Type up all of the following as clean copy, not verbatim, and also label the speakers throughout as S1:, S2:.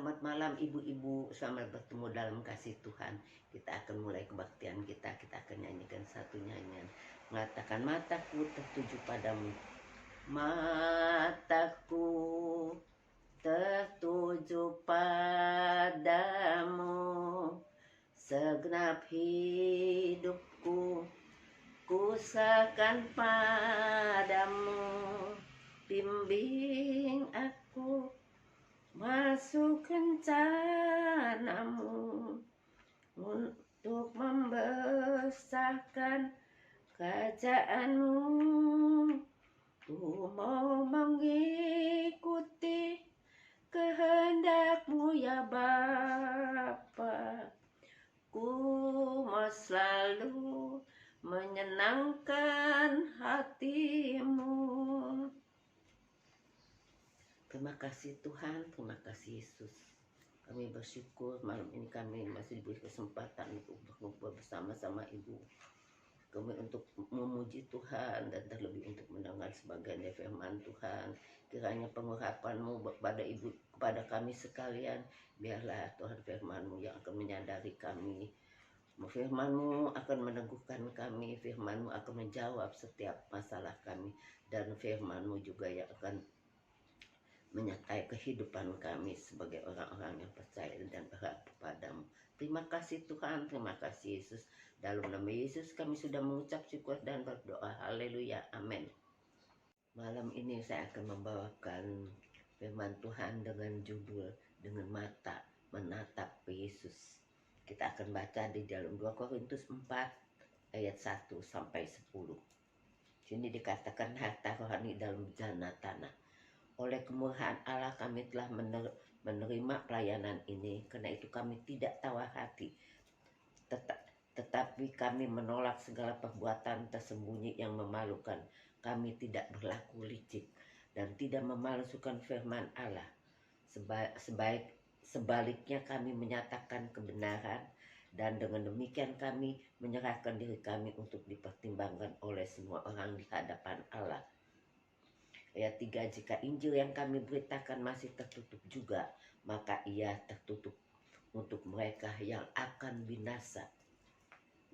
S1: Selamat malam ibu-ibu, selamat bertemu dalam kasih Tuhan. Kita akan mulai kebaktian kita akan nyanyikan satu nyanyian. Mengatakan mataku tertuju padamu, mataku tertuju padamu, segenap hidupku kuserahkan padamu. Bimbing aku masuk rencanamu untuk membesarkan kerajaanmu. Ku mau mengikuti kehendakmu ya Bapa. Ku mau selalu menyenangkan hatimu. Terima kasih Tuhan, terima kasih Yesus. Kami bersyukur malam ini kami masih diberi kesempatan untuk berkumpul bersama-sama Ibu. Kami untuk memuji Tuhan dan terlebih untuk mendengar sebagian dari firman Tuhan. Kiranya pengurapan-Mu kepada Ibu, kepada kami sekalian, biarlah Tuhan firman-Mu yang akan menyadari kami. Firman-Mu akan meneguhkan kami, firman-Mu akan menjawab setiap masalah kami, dan firman-Mu juga yang akan menyertai kehidupan kami sebagai orang-orang yang percaya dan berharap kepadamu. Terima kasih Tuhan, terima kasih Yesus. Dalam nama Yesus kami sudah mengucap syukur dan berdoa. Haleluya, amin. Malam ini saya akan membawakan firman Tuhan dengan judul dengan mata menatap Yesus. Kita akan baca di dalam 2 Korintus 4 ayat 1 sampai 10. Sini dikatakan harta rohani dalam bejana tanah. Oleh kemurahan Allah kami telah menerima pelayanan ini, karena itu kami tidak tawar hati. Tetapi kami menolak segala perbuatan tersembunyi yang memalukan. Kami tidak berlaku licik dan tidak memalsukan firman Allah. Sebaliknya kami menyatakan kebenaran, dan dengan demikian kami menyerahkan diri kami untuk dipertimbangkan oleh semua orang di hadapan Allah. Ayat 3, jika Injil yang kami beritakan masih tertutup juga, maka ia tertutup untuk mereka yang akan binasa,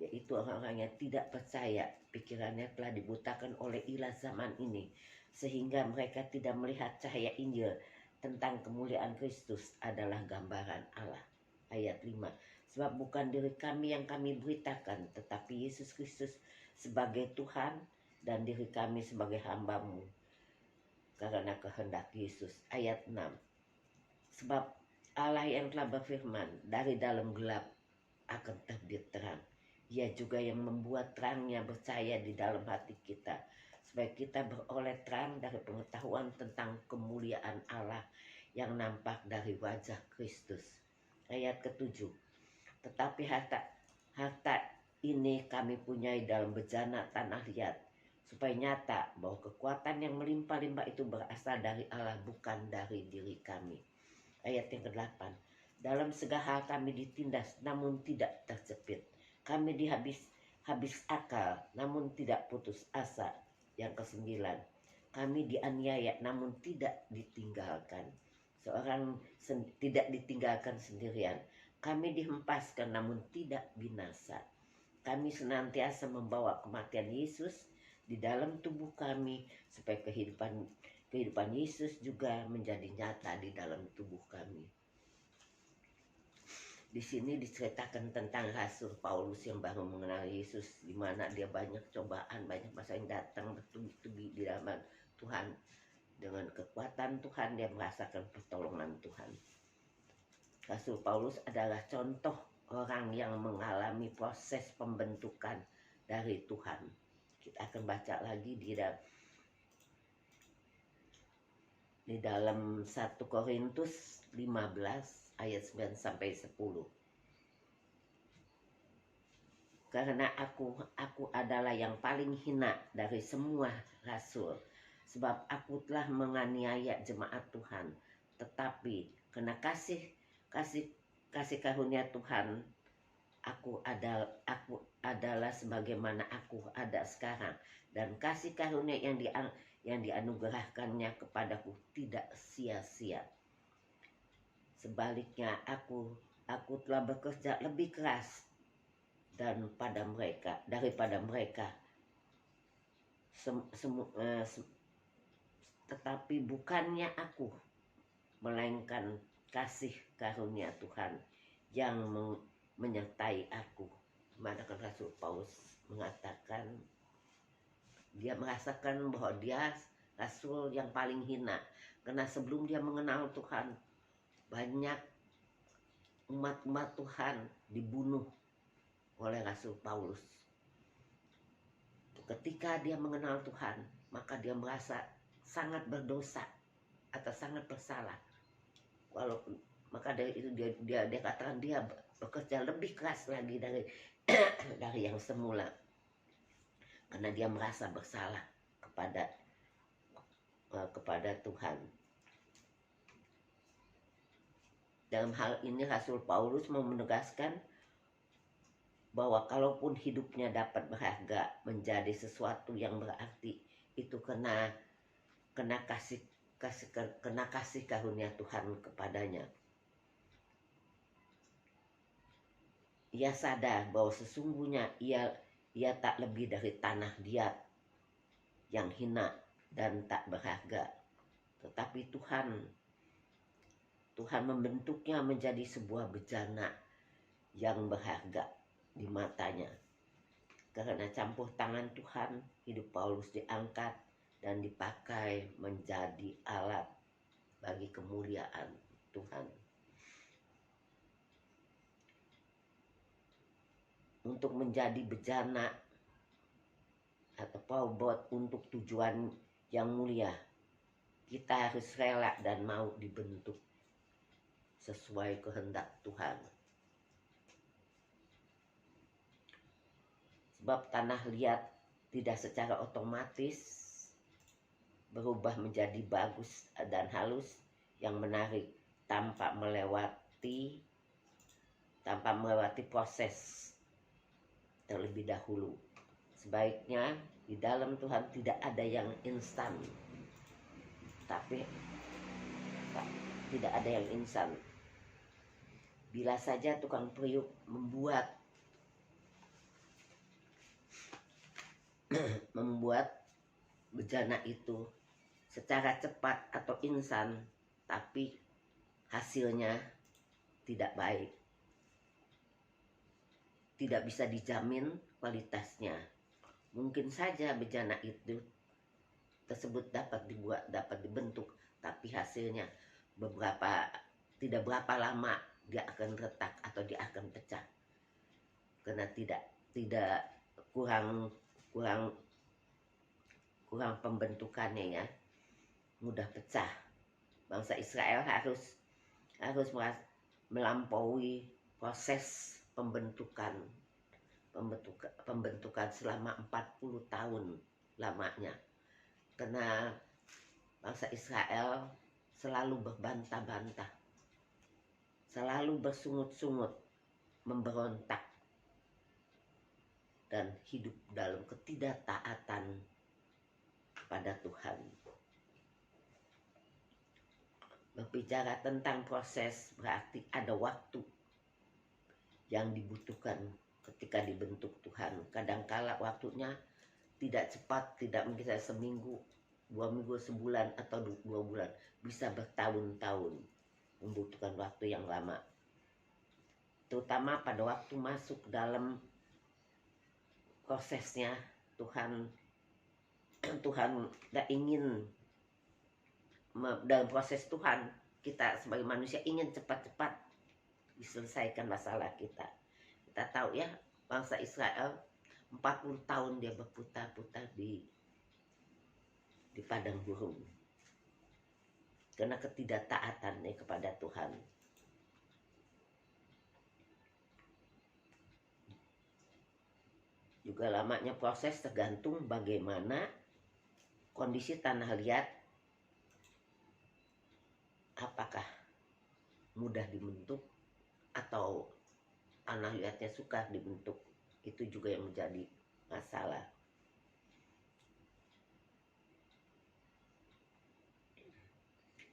S1: yaitu orang-orang yang tidak percaya. Pikirannya telah dibutakan oleh ilah zaman ini, sehingga mereka tidak melihat cahaya Injil tentang kemuliaan Kristus adalah gambaran Allah. Ayat 5, sebab bukan diri kami yang kami beritakan, tetapi Yesus Kristus sebagai Tuhan dan diri kami sebagai hamba-Mu karena kehendak Yesus. Ayat 6, sebab Allah yang telah berfirman, dari dalam gelap akan terbit terang. Ia juga yang membuat terangnya bercahaya di dalam hati kita, supaya kita beroleh terang dari pengetahuan tentang kemuliaan Allah yang nampak dari wajah Kristus. Ayat ke-7, tetapi harta ini kami punyai dalam bejana tanah liat, supaya nyata bahwa kekuatan yang melimpah-limpah itu berasal dari Allah, bukan dari diri kami. Ayat yang ke-8, dalam segala hal kami ditindas namun tidak terjepit. Kami habis akal namun tidak putus asa. Yang ke-9, kami dianiaya namun tidak ditinggalkan. Tidak ditinggalkan sendirian. Kami dihempaskan namun tidak binasa. Kami senantiasa membawa kematian Yesus di dalam tubuh kami, supaya kehidupan Yesus juga menjadi nyata di dalam tubuh kami. Di sini diceritakan tentang Rasul Paulus yang baru mengenal Yesus, di mana dia banyak cobaan, banyak masalah yang datang bertubi-tubi di dalam Tuhan. Dengan kekuatan Tuhan dia merasakan pertolongan Tuhan. Rasul Paulus adalah contoh orang yang mengalami proses pembentukan dari Tuhan. Kita akan baca lagi di dalam 1 Korintus 15 ayat 9 sampai 10. Karena aku adalah yang paling hina dari semua rasul, sebab aku telah menganiaya jemaat Tuhan. Tetapi karena kasih karunia Tuhan, aku adalah sebagaimana aku ada sekarang, dan kasih karunia yang dianugerahkannya kepadaku tidak sia-sia. Sebaliknya aku telah bekerja lebih keras daripada mereka. Tetapi bukannya aku, melainkan kasih karunia Tuhan yang menyertai aku. Mana kan Rasul Paulus mengatakan dia merasakan bahwa dia rasul yang paling hina, karena sebelum dia mengenal Tuhan, banyak umat-umat Tuhan dibunuh oleh Rasul Paulus. Ketika dia mengenal Tuhan, maka dia merasa sangat berdosa atau sangat bersalah. Walaupun maka dari itu dia katakan dia bekerja lebih keras lagi dari dari yang semula, karena dia merasa bersalah kepada Tuhan. Dalam hal ini Rasul Paulus mau menegaskan bahwa kalaupun hidupnya dapat berharga menjadi sesuatu yang berarti, itu kena kasih karunia Tuhan kepadanya. Ia sadar bahwa sesungguhnya ia tak lebih dari tanah liat yang hina dan tak berharga, tetapi Tuhan membentuknya menjadi sebuah bejana yang berharga di matanya. Karena campur tangan Tuhan, hidup Paulus diangkat dan dipakai menjadi alat bagi kemuliaan Tuhan. Untuk menjadi bejana atau paubot untuk tujuan yang mulia, kita harus rela dan mau dibentuk sesuai kehendak Tuhan. Sebab tanah liat tidak secara otomatis berubah menjadi bagus dan halus yang menarik tanpa melewati proses terlebih dahulu. Sebaiknya di dalam Tuhan tidak ada yang instan. Tidak ada yang instan. Bila saja tukang periuk membuat bejana itu secara cepat atau instan, tapi hasilnya tidak baik, tidak bisa dijamin kualitasnya. Mungkin saja bejana itu tersebut dapat dibentuk, tapi hasilnya tidak berapa lama dia akan retak atau dia akan pecah, karena tidak kurang pembentukannya, ya, mudah pecah. Bangsa Israel harus melampaui proses pembentukan selama 40 tahun lamanya, karena bangsa Israel selalu berbantah-bantah, selalu bersungut-sungut, memberontak, dan hidup dalam ketidaktaatan kepada Tuhan. Berbicara tentang proses berarti ada waktu yang dibutuhkan ketika dibentuk Tuhan. Kadangkala waktunya tidak cepat, tidak mungkin seminggu, 2 minggu, sebulan, atau 2 bulan. Bisa bertahun-tahun, membutuhkan waktu yang lama. Terutama pada waktu masuk dalam prosesnya, Tuhan tidak ingin, dalam proses Tuhan, kita sebagai manusia ingin cepat-cepat diselesaikan masalah kita. Kita tahu, ya, bangsa Israel 40 tahun dia berputar-putar di padang gurun karena ketidaktaatannya kepada Tuhan. Juga lamanya proses tergantung bagaimana kondisi tanah liat, apakah mudah dibentuk atau tanah liatnya sukar dibentuk. Itu juga yang menjadi masalah.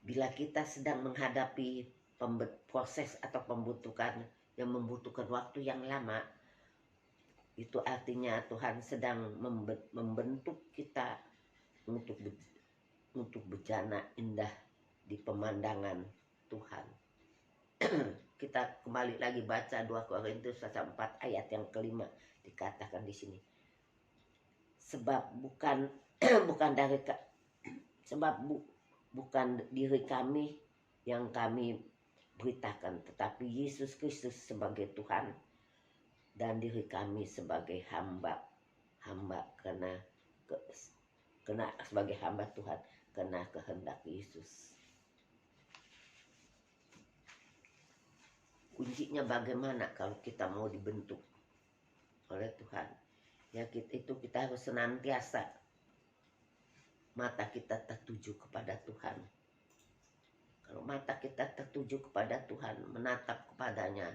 S1: Bila kita sedang menghadapi proses atau pembutuhan yang membutuhkan waktu yang lama, itu artinya Tuhan sedang membentuk kita untuk bejana indah di pemandangan Tuhan. Kita kembali lagi baca 2 Korintus 4 ayat yang kelima, dikatakan di sini. Sebab bukan bukan diri kami yang kami beritakan, tetapi Yesus Kristus sebagai Tuhan dan diri kami sebagai hamba karena sebagai hamba Tuhan karena kehendak Yesus. Kuncinya bagaimana kalau kita mau dibentuk oleh Tuhan? Ya, kita harus senantiasa mata kita tertuju kepada Tuhan. Kalau mata kita tertuju kepada Tuhan, menatap kepadanya,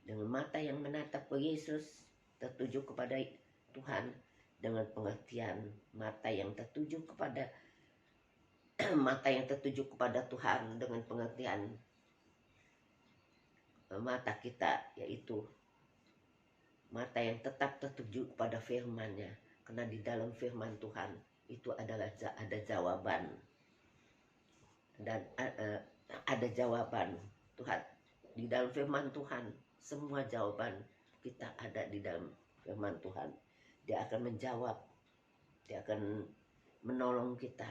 S1: dengan mata yang menatap ke Yesus, tertuju kepada Tuhan, dengan pengertian mata yang tertuju kepada Tuhan, dengan pengertian mata kita, yaitu mata yang tetap tertuju kepada firman-Nya, karena di dalam firman Tuhan itu ada jawaban, dan ada jawaban Tuhan di dalam firman Tuhan. Semua jawaban kita ada di dalam firman Tuhan. Dia akan menjawab, dia akan menolong kita.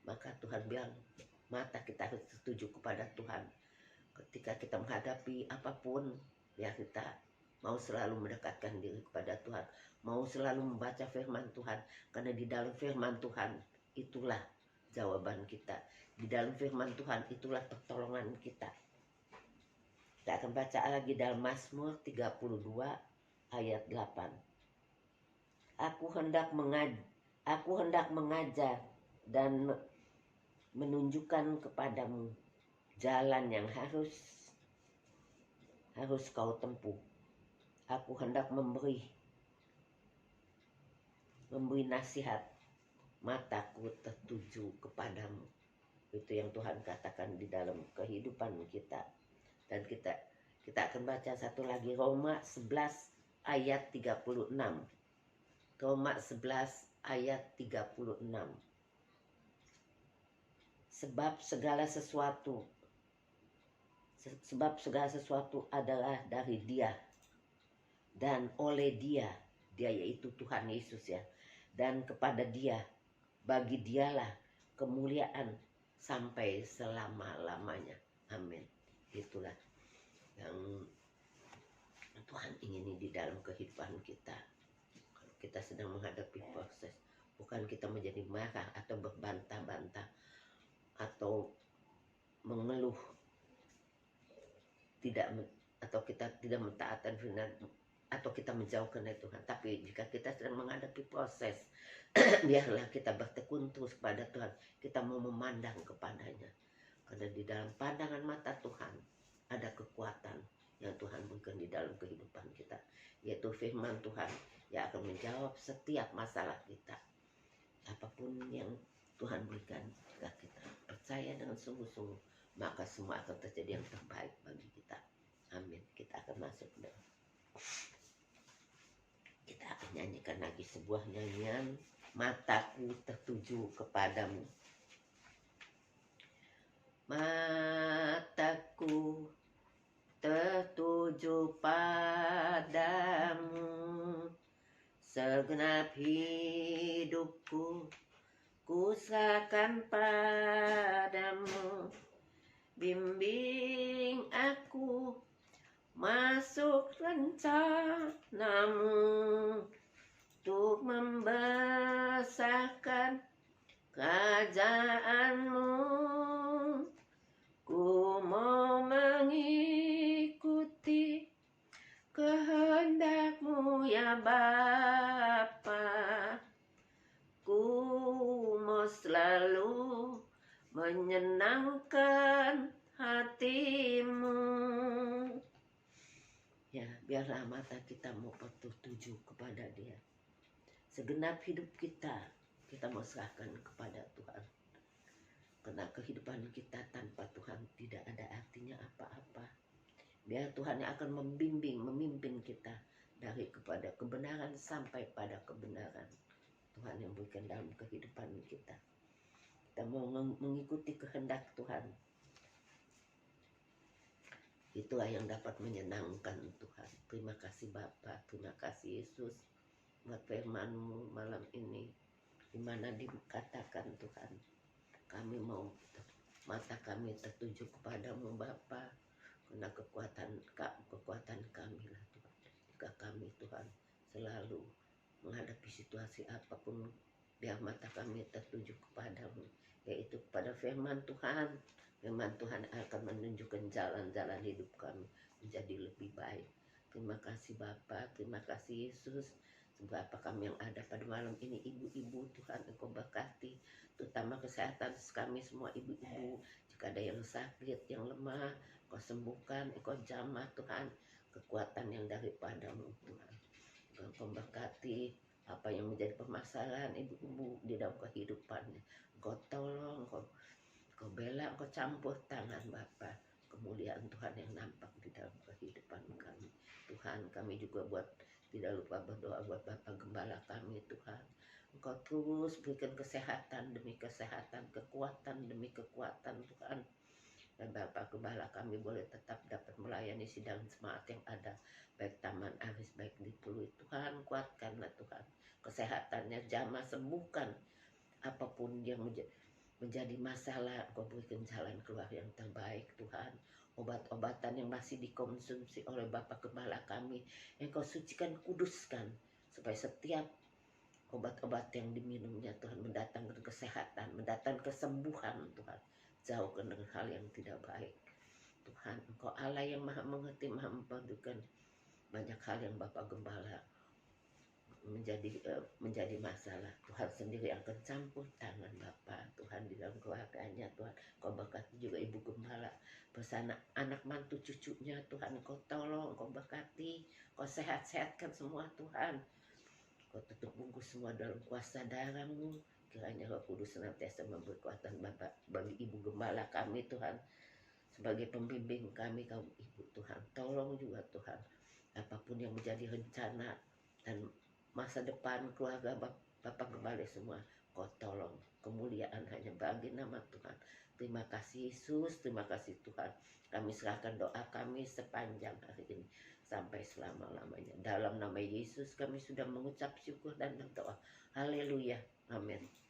S1: Maka Tuhan bilang, mata kita harus tertuju kepada Tuhan. Ketika kita menghadapi apapun, ya kita mau selalu mendekatkan diri kepada Tuhan, mau selalu membaca firman Tuhan, karena di dalam firman Tuhan itulah jawaban kita. Di dalam firman Tuhan itulah pertolongan kita. Kita akan baca lagi dalam Mazmur 32 ayat 8. Aku hendak mengajar dan menunjukkan kepadamu jalan yang harus kau tempuh. Aku hendak memberi nasihat, mataku tertuju kepadamu. Itu yang Tuhan katakan di dalam kehidupan kita. Dan kita akan baca satu lagi, Roma 11 ayat 36. Roma 11 ayat 36. Sebab segala sesuatu adalah dari Dia dan oleh Dia yaitu Tuhan Yesus, ya. Dan kepada Dia, bagi Dialah kemuliaan sampai selama-lamanya. Amin. Itulah yang Tuhan ingini di dalam kehidupan kita. Kalau kita sedang menghadapi proses, bukan kita menjadi marah atau berbantah-bantah atau mengeluh, atau kita tidak mentaatan firman, atau kita menjauhkan dari Tuhan. Tapi jika kita sedang menghadapi proses, biarlah kita bertekun terus kepada Tuhan. Kita mau memandang kepadanya, karena di dalam pandangan mata Tuhan ada kekuatan yang Tuhan berikan di dalam kehidupan kita, yaitu firman Tuhan yang akan menjawab setiap masalah kita. Apapun yang Tuhan berikan, jika kita percaya dengan sungguh-sungguh, maka semua akan terjadi yang terbaik bagi kita. Amin. Kita akan masuk ke dalam. Kita akan nyanyikan lagi sebuah nyanyian, mataku tertuju kepadamu. Mataku tertuju padamu, segenap hidupku ku serahkan padamu. Bimbing aku masuk rencanamu, untuk membesarkan kerajaanmu. Ku mau mengikuti kehendakmu, ya Bapa. Ku mau selalu menyenangkan hatimu. Ya, biarlah mata kita mau tertuju kepada Dia. Segenap hidup kita mau serahkan kepada Tuhan. Karena kehidupan kita tanpa Tuhan tidak ada artinya apa-apa. Biar Tuhan yang akan membimbing, memimpin kita dari kepada kebenaran sampai pada kebenaran. Tuhan yang berikan dalam kehidupan kita. Kita mau mengikuti kehendak Tuhan. Itulah yang dapat menyenangkan Tuhan. Terima kasih Bapa, terima kasih Yesus buat firman-Mu malam ini, di mana dikatakan Tuhan, kami mau mata kami tertuju kepadamu Bapa, karena kekuatan kami lah Tuhan. Jika kami Tuhan selalu menghadapi situasi apapun, biar mata kami tertuju kepadamu, yaitu kepada firman Tuhan. Firman Tuhan akan menunjukkan jalan-jalan hidup kami menjadi lebih baik. Terima kasih Bapa, terima kasih Yesus. Seberapa kami yang ada pada malam ini, ibu-ibu Tuhan Engkau berkati, terutama kesehatan kami semua ibu-ibu. Jika ada yang sakit, yang lemah, Engkau sembuhkan, Engkau jamah Tuhan, kekuatan yang daripadamu Tuhan. Engkau berkati apa yang menjadi permasalahan ibu-ibu di dalam kehidupannya. Engkau tolong, Engkau bela, Engkau campur tangan Bapa. Kemuliaan Tuhan yang nampak di dalam kehidupan kami. Tuhan, kami juga tidak lupa berdoa buat Bapak Gembala kami Tuhan. Engkau terus berikan kesehatan demi kesehatan, kekuatan demi kekuatan Tuhan. Dan Bapak Gembala kami boleh tetap dapat melayani sidang jemaat yang ada, baik Taman Aris, baik di Pluit. Tuhan, kuatkanlah Tuhan kesehatannya, jamah, sembuhkan apapun yang menjadi masalah. Engkau berikan jalan keluar yang terbaik Tuhan. Obat-obatan yang masih dikonsumsi oleh Bapak Gembala kami, Engkau sucikan, kuduskan, supaya setiap obat-obat yang diminumnya Tuhan mendatangkan kesehatan, mendatangkan kesembuhan Tuhan. Jauhkan dengan hal yang tidak baik Tuhan. Engkau Allah yang maha mengerti, maha memperdukan banyak hal yang Bapak Gembala menjadi masalah. Tuhan sendiri yang akan campur tangan Bapak Tuhan di dalam keluarganya Tuhan. Kau berkati juga Ibu Gembala bersama anak mantu cucunya Tuhan. Kau tolong, Kau berkati, Kau sehat-sehatkan semua Tuhan. Kau tutup bungkus semua dalam kuasa darah-Mu. Kiranya Roh Kudus senantiasa memberi kekuatan Bapak bagi Ibu Gembala kami Tuhan, sebagai pembimbing kami kaum ibu Tuhan. Tolong juga Tuhan, apapun yang menjadi rencana dan masa depan keluarga Bapak Gembala semua, Kau tolong. Kemuliaan hanya bagi nama Tuhan. Terima kasih Yesus, terima kasih Tuhan. Kami serahkan doa kami sepanjang hari ini sampai selama-lamanya. Dalam nama Yesus kami sudah mengucap syukur dan berdoa. Haleluya. Amin.